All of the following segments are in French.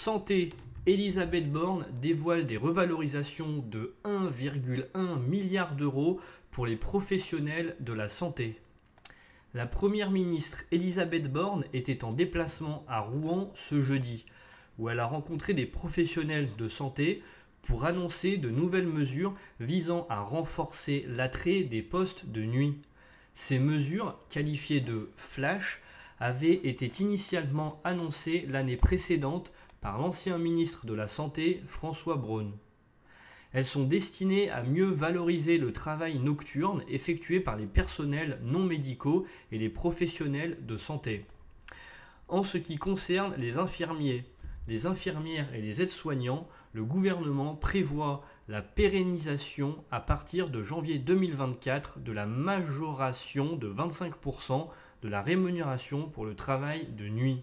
Santé, Elisabeth Borne dévoile des revalorisations de 1,1 milliard d'euros pour les professionnels de la santé. La première ministre Elisabeth Borne était en déplacement à Rouen ce jeudi, où elle a rencontré des professionnels de santé pour annoncer de nouvelles mesures visant à renforcer l'attrait des postes de nuit. Ces mesures, qualifiées de flash, avaient été initialement annoncées l'année précédente par l'ancien ministre de la Santé François Braun. Elles sont destinées à mieux valoriser le travail nocturne effectué par les personnels non médicaux et les professionnels de santé. En ce qui concerne les infirmiers, les infirmières et les aides-soignants, le gouvernement prévoit la pérennisation à partir de janvier 2024 de la majoration de 25% de la rémunération pour le travail de nuit.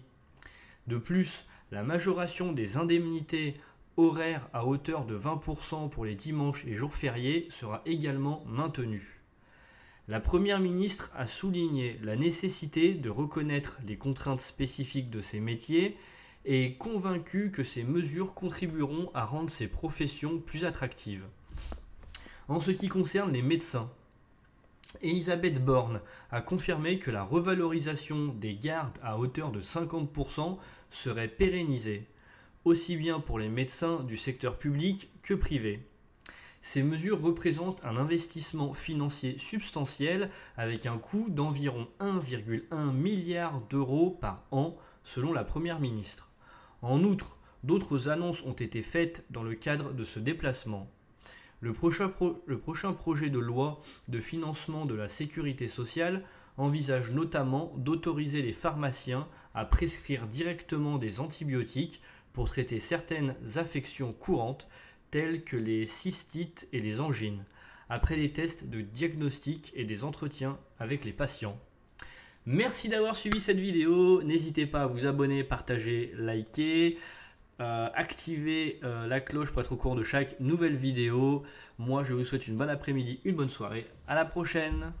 De plus, la majoration des indemnités horaires à hauteur de 20% pour les dimanches et jours fériés sera également maintenue. La Première ministre a souligné la nécessité de reconnaître les contraintes spécifiques de ces métiers et est convaincue que ces mesures contribueront à rendre ces professions plus attractives. En ce qui concerne les médecins, Elisabeth Borne a confirmé que la revalorisation des gardes à hauteur de 50% serait pérennisée, aussi bien pour les médecins du secteur public que privé. Ces mesures représentent un investissement financier substantiel avec un coût d'environ 1,1 milliard d'euros par an selon la Première ministre. En outre, d'autres annonces ont été faites dans le cadre de ce déplacement. Le prochain projet de loi de financement de la sécurité sociale envisage notamment d'autoriser les pharmaciens à prescrire directement des antibiotiques pour traiter certaines affections courantes telles que les cystites et les angines, après les tests de diagnostic et des entretiens avec les patients. Merci d'avoir suivi cette vidéo, n'hésitez pas à vous abonner, partager, liker. Activez la cloche pour être au courant de chaque nouvelle vidéo. Moi je vous souhaite une bonne après-midi, une bonne soirée. À la prochaine.